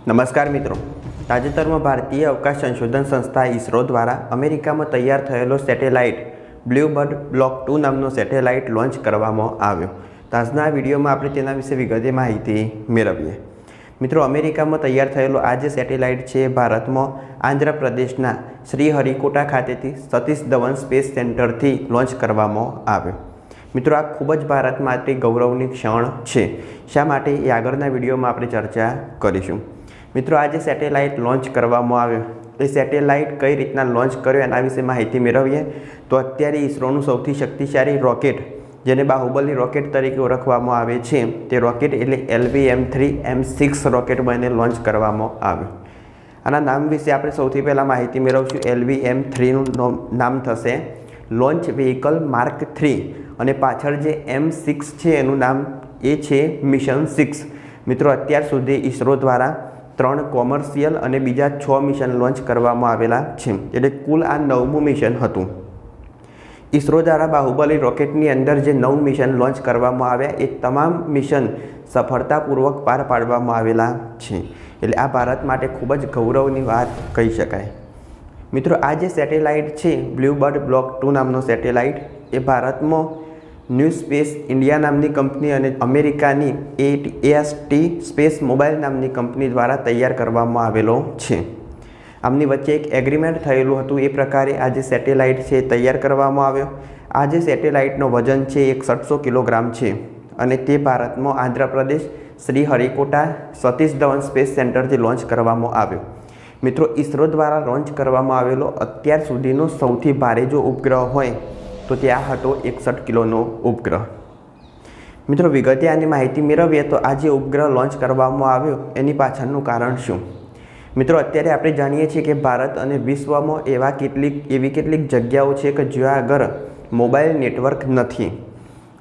નમસ્કાર મિત્રો, તાજેતરમાં ભારતીય અવકાશ સંશોધન સંસ્થા ઇસરો દ્વારા અમેરિકામાં તૈયાર થયેલો સેટેલાઇટ બ્લૂબર્ડ બ્લોક 2 નામનો સેટેલાઇટ લોન્ચ કરવામાં આવ્યો. તો આજના વિડીયોમાં આપણે તેના વિશે વિગતે માહિતી મેળવીએ. મિત્રો, અમેરિકામાં તૈયાર થયેલો આ જે સેટેલાઇટ છે ભારતમાં આંધ્રપ્રદેશના શ્રીહરિકોટા ખાતેથી સતીશ ધવન સ્પેસ સેન્ટરથી લોન્ચ કરવામાં આવ્યો. મિત્રો, આ ખૂબ જ ભારત માટે ગૌરવની ક્ષણ છે. શા માટે એ આગળના વિડીયોમાં આપણે ચર્ચા કરીશું. મિત્રો, આ જે સેટેલાઇટ લોન્ચ કરવામાં આવ્યો એ સેટેલાઇટ કઈ રીતના લોન્ચ કર્યો એના વિશે માહિતી મેળવીએ. તો અત્યારે ઇસરોનું સૌથી શક્તિશાળી રોકેટ, જેને બાહુબલી રોકેટ તરીકે ઓળખવામાં આવે છે, તે રોકેટ એટલે LV-M3M6 રોકેટ બને લોન્ચ કરવામાં આવ્યો. આના નામ વિશે આપણે સૌથી પહેલાં માહિતી મેળવશું. LV-M3નું નામ થશે લોન્ચ વ્હીકલ માર્ક 3 અને પાછળ જે M6 છે એનું નામ એ છે મિશન 6. મિત્રો, અત્યાર સુધી ઇસરો દ્વારા 3 કોમર્શિયલ અને બીજા 6 મિશન લોન્ચ કરવામાં આવેલા છે, એટલે કુલ આ 9મું મિશન હતું. ઇસરો દ્વારા બાહુબલી રોકેટની અંદર જે 9 મિશન લોન્ચ કરવામાં આવ્યા એ તમામ મિશન સફળતાપૂર્વક પાર પાડવામાં આવેલા છે. એટલે આ ભારત માટે ખૂબ જ ગૌરવની વાત કહી શકાય. મિત્રો, આ જે સેટેલાઇટ છે બ્લૂબર્ડ બ્લોક 2 નામનો સેટેલાઇટ એ ભારતમાં ન્યૂ સ્પેસ ઇન્ડિયા નામની કંપની અને અમેરિકાની AST સ્પેસ મોબાઈલ નામની કંપની દ્વારા તૈયાર કરવામાં આવેલો છે. આમની વચ્ચે એક એગ્રીમેન્ટ થયેલું હતું, એ પ્રકારે આ જે સેટેલાઇટ છે તૈયાર કરવામાં આવ્યો. આ જે સેટેલાઇટનો વજન છે 6100 કિલોગ્રામ છે અને તે ભારતમાં આંધ્રપ્રદેશ શ્રીહરિકોટા સતીશ ધવન સ્પેસ સેન્ટરથી લોન્ચ કરવામાં આવ્યો. મિત્રો, ઇસરો દ્વારા લોન્ચ કરવામાં આવેલો અત્યાર સુધીનો સૌથી ભારે જો ઉપગ્રહ હોય તો ત્યાં હતો 61 કિલોનો ઉપગ્રહ. મિત્રો, વિગતે આની માહિતી મેળવીએ તો આ જે ઉપગ્રહ લોન્ચ કરવામાં આવ્યો એની પાછળનું કારણ શું. મિત્રો, અત્યારે આપણે જાણીએ છીએ કે ભારત અને વિશ્વમાં એવી કેટલીક જગ્યાઓ છે કે જ્યાં આગળ મોબાઈલ નેટવર્ક નથી.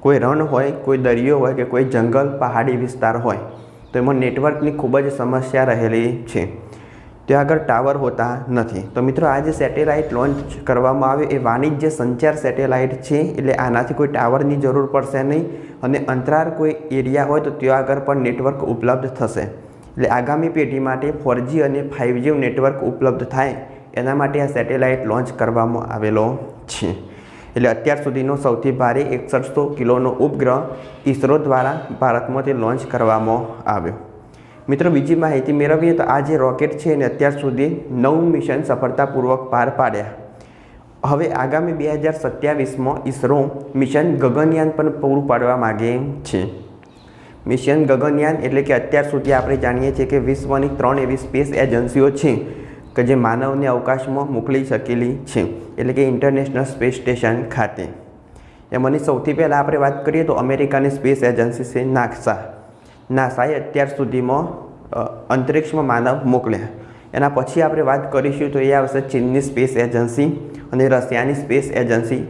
કોઈ રણ હોય, કોઈ દરિયો હોય કે કોઈ જંગલ પહાડી વિસ્તાર હોય તો એમાં નેટવર્કની ખૂબ જ સમસ્યા રહેલી છે. ત્યાં આગળ ટાવર હોતા નથી. તો મિત્રો, આ જે સેટેલાઇટ લોન્ચ કરવામાં આવે એ વાણિજ્ય સંચાર સેટેલાઇટ છે, એટલે આનાથી કોઈ ટાવરની જરૂર પડશે નહીં અને અંતરાળ કોઈ એરિયા હોય તો ત્યાં આગળ પણ નેટવર્ક ઉપલબ્ધ થશે. એટલે આગામી પેઢી માટે 4G અને 5G નેટવર્ક ઉપલબ્ધ થાય એના માટે આ સેટેલાઇટ લોન્ચ કરવામાં આવેલો છે. એટલે અત્યાર સુધીનો સૌથી ભારે 6100 કિલોનો ઉપગ્રહ ઇસરો દ્વારા ભારતમાંથી લોન્ચ કરવામાં આવ્યો. મિત્રો, બીજી માહિતી મેળવીએ તો આ જે રોકેટ છે એને અત્યાર સુધી 9 મિશન સફળતાપૂર્વક પાર પાડ્યા. હવે આગામી 2027માં ઇસરો મિશન ગગનયાન પણ પૂરું પાડવા માગે છે. મિશન ગગનયાન એટલે કે અત્યાર સુધી આપણે જાણીએ છીએ કે વિશ્વની 3 એવી સ્પેસ એજન્સીઓ છે કે જે માનવને અવકાશમાં મોકલી શકેલી છે, એટલે કે ઇન્ટરનેશનલ સ્પેસ સ્ટેશન ખાતે. એમાંની સૌથી પહેલાં આપણે વાત કરીએ તો અમેરિકાની સ્પેસ એજન્સી છે નાસાએ અત્યાર સુધીમાં અંતરિક્ષમાં માનવ મોકલ્યા. એના પછી આપણે વાત કરીશું તો એ આવશે ચીનની સ્પેસ એજન્સી અને રશિયાની સ્પેસ એજન્સી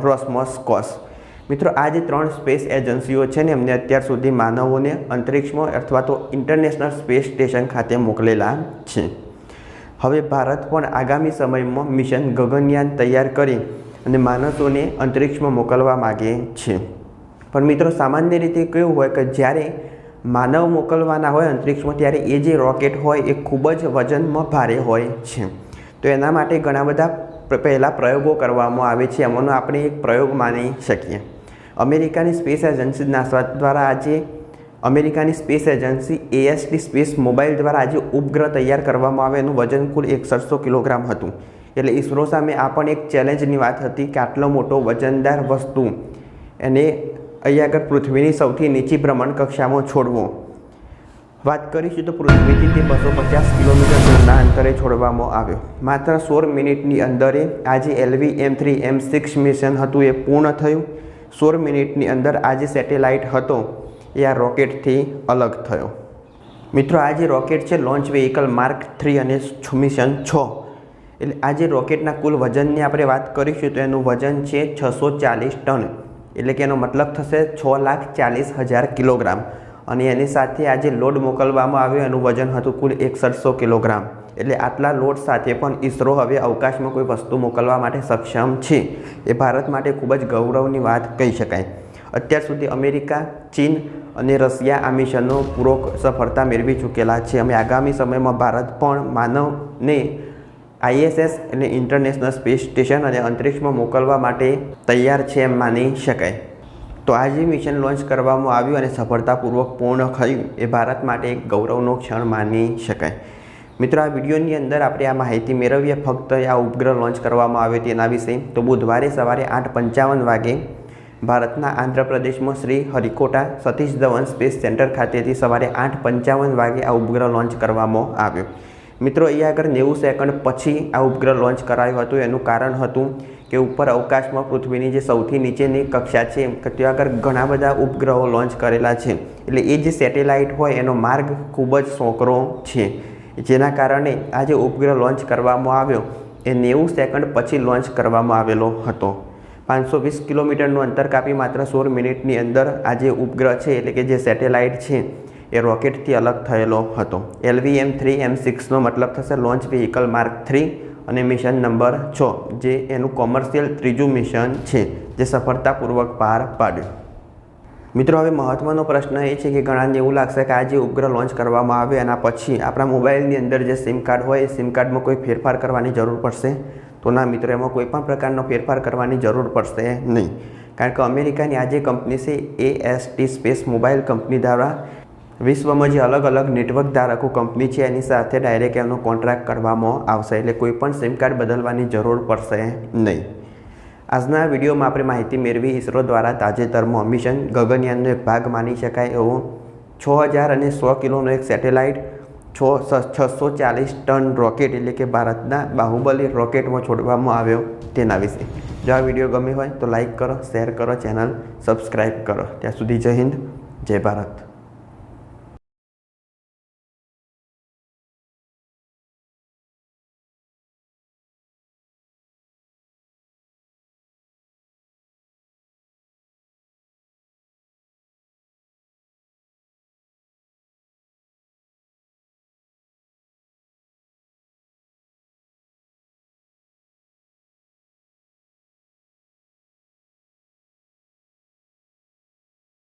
રોસકોસ્મોસ. મિત્રો, આ જે 3 સ્પેસ એજન્સીઓ છે ને એમને અત્યાર સુધી માનવોને અંતરિક્ષમાં અથવા તો ઇન્ટરનેશનલ સ્પેસ સ્ટેશન ખાતે મોકલેલા છે. હવે ભારત પણ આગામી સમયમાં મિશન ગગનયાન તૈયાર કરી અને માણસોને અંતરિક્ષમાં મોકલવા માગે છે. પણ મિત્રો, સામાન્ય રીતે કેવું હોય કે જ્યારે માનવ મોકલવાના હોય અંતરિક્ષમાં ત્યારે એ જે રોકેટ હોય એ ખૂબ જ વજનમાં ભારે હોય છે. તો એના માટે ઘણા બધા પહેલાં પ્રયોગો કરવામાં આવે છે. એમાંનો આપણે એક પ્રયોગ માની શકીએ. અમેરિકાની સ્પેસ એજન્સી નાસા દ્વારા આજે અમેરિકાની space agency AST space mobile દ્વારા આજે ઉપગ્રહ તૈયાર કરવામાં આવે. એનું વજન કુલ 6100 કિલોગ્રામ હતું. એટલે ઇસરો સામે આ પણ એક ચેલેન્જની વાત હતી કે આટલો મોટો વજનદાર વસ્તુ એને અહીંયા આગળ પૃથ્વીની સૌથી નીચી ભ્રમણ કક્ષામાં છોડવો. વાત કરીશું તો પૃથ્વીથી તે 250 કિલોમીટર દૂરના અંતરે છોડવામાં આવ્યો. માત્ર 16 મિનિટની અંદરે આ જે LV-M3M6 મિશન હતું એ પૂર્ણ થયું. 16 મિનિટની અંદર આ જે સેટેલાઇટ હતો એ આ રોકેટથી અલગ થયો. મિત્રો, આ જે રોકેટ છે લોન્ચ વ્હીકલ માર્ક 3 અને મિશન 6, એટલે આ જે રોકેટના કુલ વજનની આપણે વાત કરીશું તો એનું વજન છે 640 ટન. એટલે કે એનો મતલબ થશે 6,40,000 કિલોગ્રામ. અને એની સાથે આ જે લોડ મોકલવામાં આવ્યો એનું વજન હતું કુલ 6100 કિલોગ્રામ. એટલે આટલા લોડ સાથે પણ ઇસરો હવે અવકાશમાં કોઈ વસ્તુ મોકલવા માટે સક્ષમ છે. એ ભારત માટે ખૂબ જ ગૌરવની વાત કહી શકાય. અત્યાર સુધી અમેરિકા, ચીન અને રશિયા આ મિશનનો પૂરો સફળતા મેળવી ચૂકેલા છે. અમે આગામી સમયમાં ભારત પણ માનવને ISS એટલે ઇન્ટરનેશનલ સ્પેસ સ્ટેશન અને અંતરિક્ષમાં મોકલવા માટે તૈયાર છે એમ માની શકાય. તો આ જે મિશન લોન્ચ કરવામાં આવ્યું અને સફળતાપૂર્વક પૂર્ણ થયું એ ભારત માટે એક ગૌરવનો ક્ષણ માની શકાય. મિત્રો, આ વિડીયોની અંદર આપણે આ માહિતી મેળવીએ ફક્ત આ ઉપગ્રહ લોન્ચ કરવામાં આવ્યો તેના વિશે. તો બુધવારે સવારે 8:55 વાગે ભારતના આંધ્રપ્રદેશમાં શ્રી હરિકોટા સતીશ ધવન સ્પેસ સેન્ટર ખાતેથી સવારે 8:55 વાગે આ ઉપગ્રહ લોન્ચ કરવામાં આવ્યો. મિત્રો, અહીંયા આગળ 90 સેકન્ડ પછી આ ઉપગ્રહ લોન્ચ કરાયું હતું. એનું કારણ હતું કે ઉપર અવકાશમાં પૃથ્વીની જે સૌથી નીચેની કક્ષા છે કે ત્યાં આગળ ઘણા બધા ઉપગ્રહો લોન્ચ કરેલા છે. એટલે એ જે સેટેલાઇટ હોય એનો માર્ગ ખૂબ જ સોંકરો છે, જેના કારણે આ જે ઉપગ્રહ લોન્ચ કરવામાં આવ્યો એ 90 સેકન્ડ પછી લોન્ચ કરવામાં આવેલો હતો. 520 કિલોમીટરનું અંતર કાપી માત્ર 16 મિનિટની અંદર આ જે ઉપગ્રહ છે એટલે કે જે સેટેલાઇટ છે એ રોકેટથી અલગ થયેલો હતો. LVM-3M6નો મતલબ થશે લોન્ચ વ્હીકલ માર્ક 3 અને મિશન નંબર 6, જે એનું કોમર્શિયલ ત્રીજું મિશન છે જે સફળતાપૂર્વક પાર પાડ્યું. મિત્રો, હવે મહત્ત્વનો પ્રશ્ન એ છે કે ઘણાને એવું લાગશે કે આ જે ઉપગ્રહ લોન્ચ કરવામાં આવે એના પછી આપણા મોબાઈલની અંદર જે સિમ કાર્ડ હોય એ સિમ કાર્ડમાં કોઈ ફેરફાર કરવાની જરૂર પડશે? તો ના મિત્રો, એમાં કોઈ પણ પ્રકારનો ફેરફાર કરવાની જરૂર પડશે નહીં. કારણ કે અમેરિકાની આ જે કંપની છે AST સ્પેસ મોબાઈલ કંપની દ્વારા વિશ્વમાં જે અલગ અલગ નેટવર્ક ધારકો કંપની છે એની સાથે ડાયરેક્ટ એનો કોન્ટ્રાક્ટ કરવામાં આવશે. એટલે કોઈ પણ સિમ કાર્ડ બદલવાની જરૂર પડશે નહીં. આજના વિડીયોમાં આપણે માહિતી મેળવી ઇસરો દ્વારા તાજેતરમાં મિશન ગગનયાનનો એક ભાગ માની શકાય એવો 6000 કિલોનો એક સેટેલાઇટ, 640 ટન રોકેટ એટલે કે ભારતના બાહુબલી રોકેટમાં છોડવામાં આવ્યો તેના વિશે. જો આ વિડીયો ગમે હોય તો લાઈક કરો, શેર કરો, ચેનલ સબસ્ક્રાઈબ કરો. ત્યાં સુધી જય હિન્દ, જય ભારત.